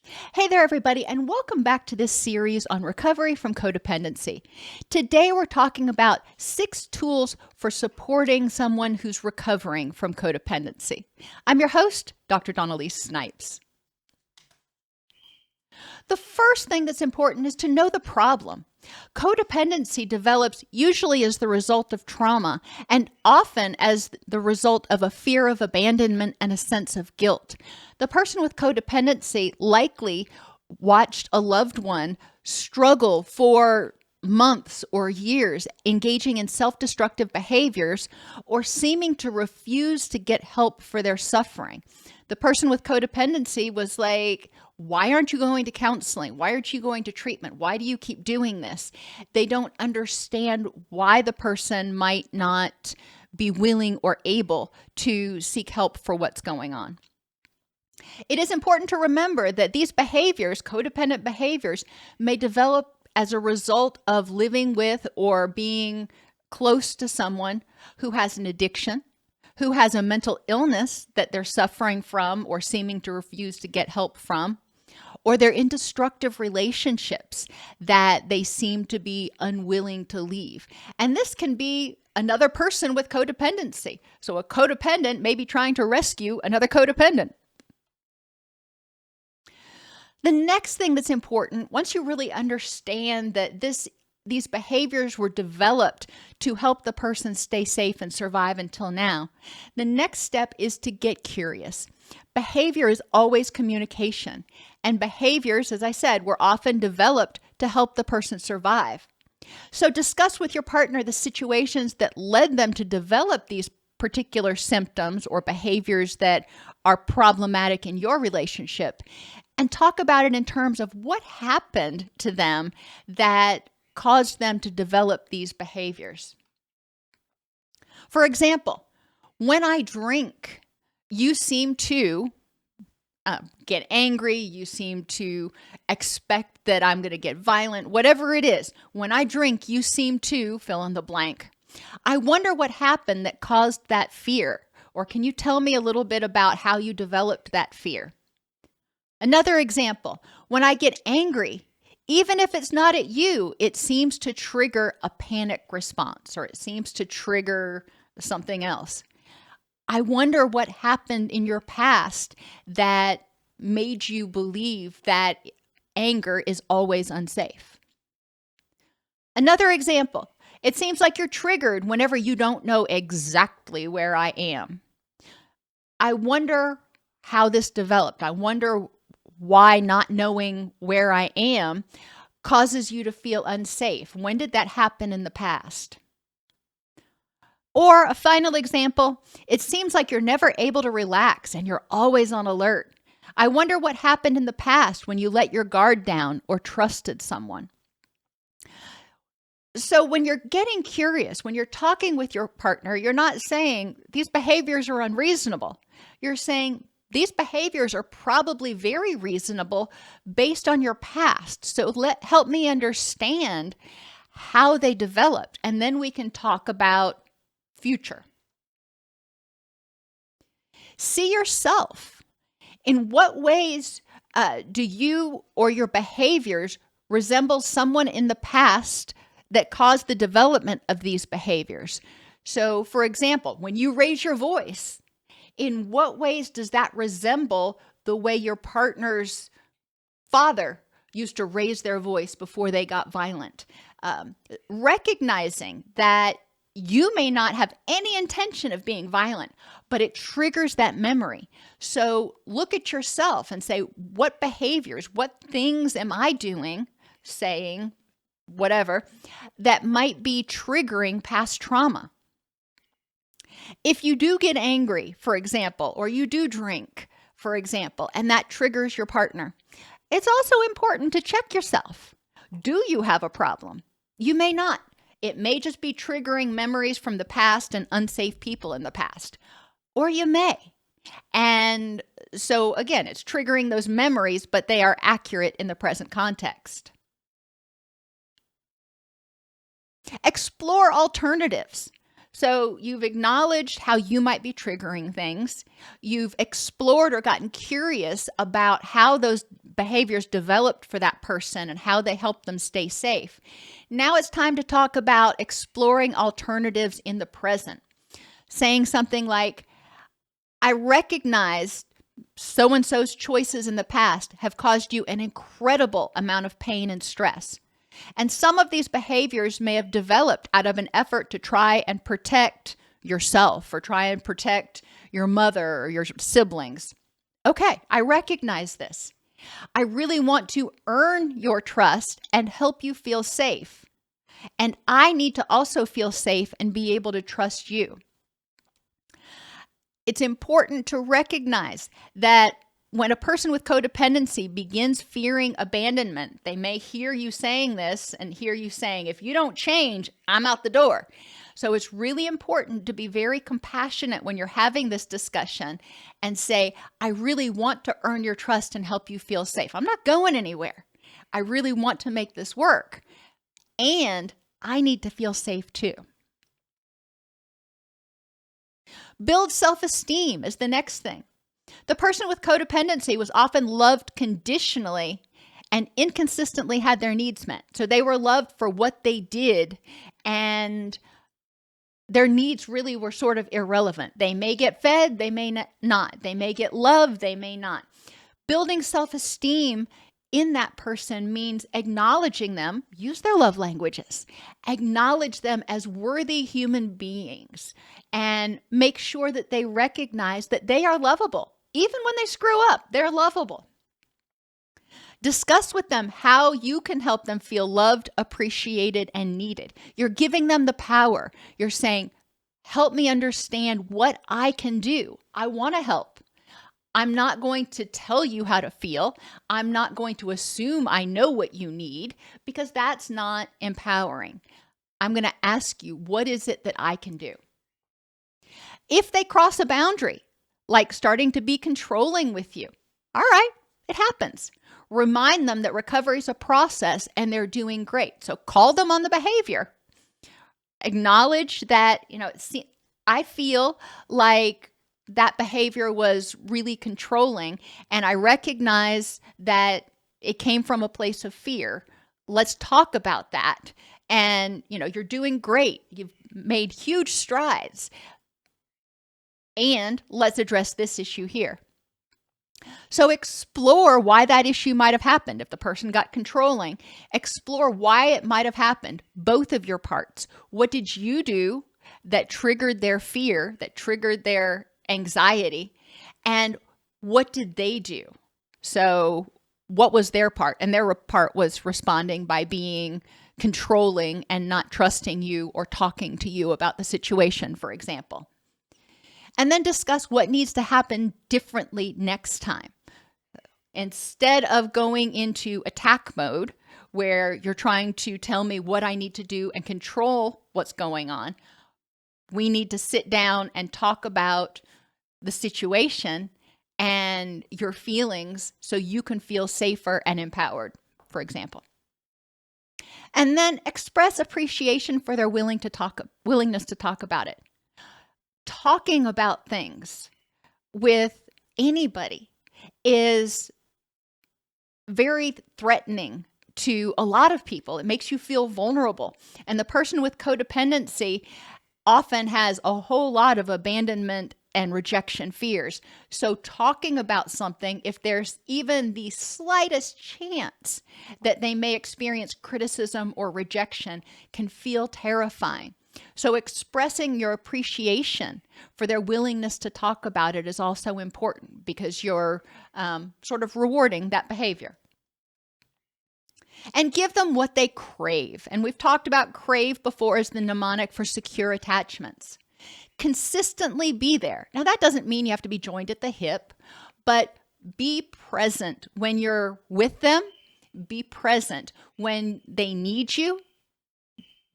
Hey there, everybody, and welcome back to this series on recovery from codependency. Today, we're talking about 6 tools for supporting someone who's recovering from codependency. I'm your host, Dr. Dawn-Elise Snipes. The first thing that's important is to know the problem. Codependency develops usually as the result of trauma and often as the result of a fear of abandonment and a sense of guilt. The person with codependency likely watched a loved one struggle for months or years, engaging in self-destructive behaviors or seeming to refuse to get help for their suffering. The person with codependency was like, why aren't you going to counseling? Why aren't you going to treatment? Why do you keep doing this? They don't understand why the person might not be willing or able to seek help for what's going on. It is important to remember that these behaviors, codependent behaviors, may develop as a result of living with or being close to someone who has an addiction, who has a mental illness that they're suffering from or seeming to refuse to get help from, or they're in destructive relationships that they seem to be unwilling to leave. And this can be another person with codependency. So a codependent may be trying to rescue another codependent. The next thing that's important, once you really understand that these behaviors were developed to help the person stay safe and survive until now, the next step is to get curious. Behavior is always communication, and behaviors, as I said, were often developed to help the person survive. So discuss with your partner the situations that led them to develop these particular symptoms or behaviors that are problematic in your relationship, and talk about it in terms of what happened to them that caused them to develop these behaviors. For example, when I drink, you seem to get angry, you seem to expect that I'm going to get violent, whatever it is. When I drink, you seem to fill in the blank. I wonder what happened that caused that fear, or can you tell me a little bit about how you developed that fear? Another example, when I get angry, even if it's not at you, it seems to trigger a panic response, or it seems to trigger something else. I wonder what happened in your past that made you believe that anger is always unsafe. Another example, it seems like you're triggered whenever you don't know exactly where I am. I wonder how this developed. I wonder why not knowing where I am causes you to feel unsafe. When did that happen in the past? Or a final example, it seems like you're never able to relax and you're always on alert. I wonder what happened in the past when you let your guard down or trusted someone. So when you're getting curious, when you're talking with your partner, you're not saying these behaviors are unreasonable. You're saying these behaviors are probably very reasonable based on your past. So help me understand how they developed, and then we can talk about future. See yourself. In what ways do you or your behaviors resemble someone in the past that caused the development of these behaviors? So, for example, when you raise your voice, in what ways does that resemble the way your partner's father used to raise their voice before they got violent? Recognizing that you may not have any intention of being violent, but it triggers that memory. So look at yourself and say, what behaviors, what things am I doing, saying, whatever, that might be triggering past trauma? If you do get angry, for example, or you do drink, for example, and that triggers your partner, it's also important to check yourself. Do you have a problem? You may not. It may just be triggering memories from the past and unsafe people in the past, or you may. And so again, it's triggering those memories, but they are accurate in the present context. Explore alternatives. So you've acknowledged how you might be triggering things. You've explored or gotten curious about how those behaviors developed for that person and how they help them stay safe. Now it's time to talk about exploring alternatives in the present. Saying something like, I recognize so-and-so's choices in the past have caused you an incredible amount of pain and stress. And some of these behaviors may have developed out of an effort to try and protect yourself or try and protect your mother or your siblings. Okay, I recognize this. I really want to earn your trust and help you feel safe. And I need to also feel safe and be able to trust you. It's important to recognize that when a person with codependency begins fearing abandonment, they may hear you saying this and hear you saying, if you don't change, I'm out the door. So it's really important to be very compassionate when you're having this discussion and say, I really want to earn your trust and help you feel safe. I'm not going anywhere. I really want to make this work. And I need to feel safe too. Build self-esteem is the next thing. The person with codependency was often loved conditionally and inconsistently had their needs met. So they were loved for what they did, and their needs really were sort of irrelevant. They may get fed, they may not. They may get loved, they may not. Building self-esteem in that person means acknowledging them, use their love languages, acknowledge them as worthy human beings, and make sure that they recognize that they are lovable. Even when they screw up, they're lovable. Discuss with them how you can help them feel loved, appreciated, and needed. You're giving them the power. You're saying, help me understand what I can do. I want to help. I'm not going to tell you how to feel. I'm not going to assume I know what you need, because that's not empowering. I'm going to ask you, what is it that I can do? If they cross a boundary, like starting to be controlling with you, all right, it happens. Remind them that recovery is a process and they're doing great. So call them on the behavior. Acknowledge that, I feel like that behavior was really controlling, and I recognize that it came from a place of fear. Let's talk about that. And, you're doing great. You've made huge strides. And let's address this issue here. So explore why that issue might have happened. If the person got controlling, explore why it might have happened, both of your parts. What did you do that triggered their fear, that triggered their anxiety, and what did they do? So what was their part? And their part was responding by being controlling and not trusting you or talking to you about the situation, for example. And then discuss what needs to happen differently next time. Instead of going into attack mode, where you're trying to tell me what I need to do and control what's going on, we need to sit down and talk about the situation and your feelings so you can feel safer and empowered, for example. And then express appreciation for their willingness to talk about it. Talking about things with anybody is very threatening to a lot of people. It makes you feel vulnerable. And the person with codependency often has a whole lot of abandonment and rejection fears. So talking about something, if there's even the slightest chance that they may experience criticism or rejection, can feel terrifying. So expressing your appreciation for their willingness to talk about it is also important, because you're sort of rewarding that behavior. And give them what they crave. And we've talked about CRAVE before as the mnemonic for secure attachments. Consistently be there. Now, that doesn't mean you have to be joined at the hip, but be present when you're with them. Be present when they need you.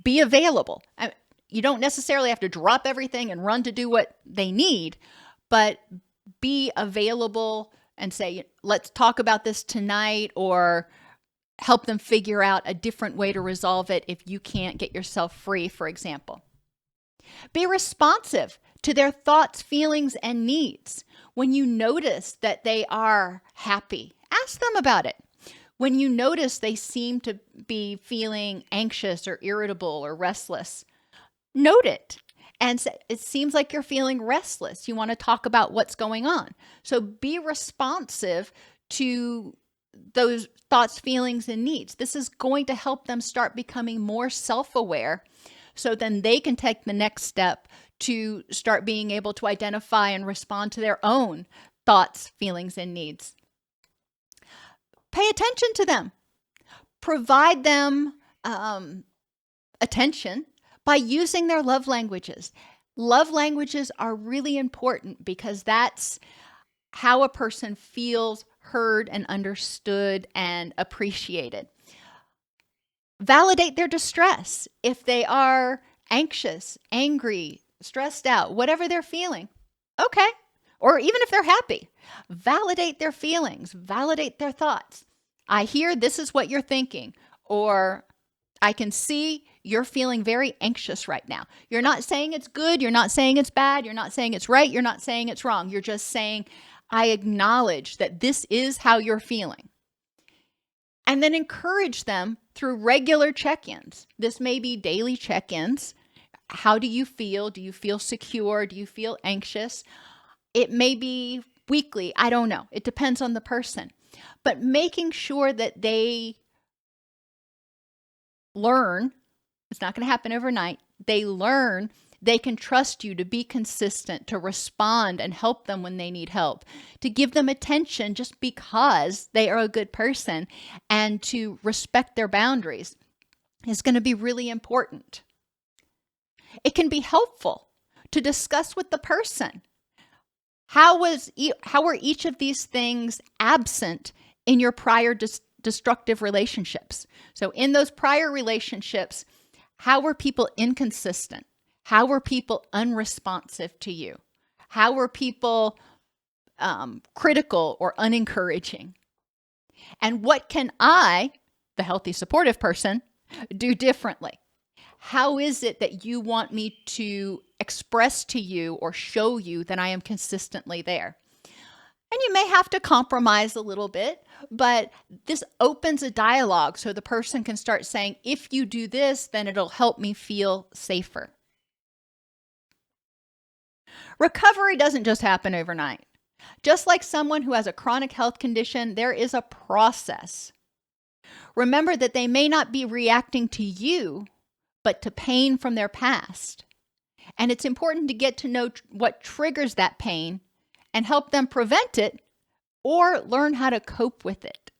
Be available. You don't necessarily have to drop everything and run to do what they need, but be available and say, let's talk about this tonight, or help them figure out a different way to resolve it if you can't get yourself free, for example. Be responsive to their thoughts, feelings, and needs. When you notice that they are happy Ask them about it. When you notice they seem to be feeling anxious or irritable or restless, note it and say, it seems like you're feeling restless. You want to talk about what's going on. So be responsive to those thoughts, feelings, and needs. This is going to help them start becoming more self-aware, so then they can take the next step to start being able to identify and respond to their own thoughts, feelings, and needs. Pay attention to them. Provide them attention by using their love languages. Love languages are really important because that's how a person feels heard and understood and appreciated. Validate their distress. If they are anxious, angry, stressed out, whatever they're feeling, okay. Or even if they're happy, validate their feelings, validate their thoughts. I hear this is what you're thinking, or I can see you're feeling very anxious right now. You're not saying it's good. You're not saying it's bad. You're not saying it's right. You're not saying it's wrong. You're just saying, I acknowledge that this is how you're feeling. And then encourage them through regular check-ins. This may be daily check-ins. How do you feel? Do you feel secure? Do you feel anxious? It may be weekly. I don't know. It depends on the person. But making sure that they learn, it's not going to happen overnight. They learn they can trust you to be consistent, to respond and help them when they need help, to give them attention just because they are a good person, and to respect their boundaries is going to be really important. It can be helpful to discuss with the person, how were each of these things absent in your prior destructive relationships? So in those prior relationships, how were people inconsistent? How were people unresponsive to you? How were people critical or unencouraging? And what can I, the healthy supportive person, do differently? How is it that you want me to express to you or show you that I am consistently there? And you may have to compromise a little bit, but this opens a dialogue so the person can start saying, if you do this, then it'll help me feel safer. Recovery doesn't just happen overnight. Just like someone who has a chronic health condition, there is a process. Remember that they may not be reacting to you, but to pain from their past. And it's important to get to know what triggers that pain and help them prevent it or learn how to cope with it.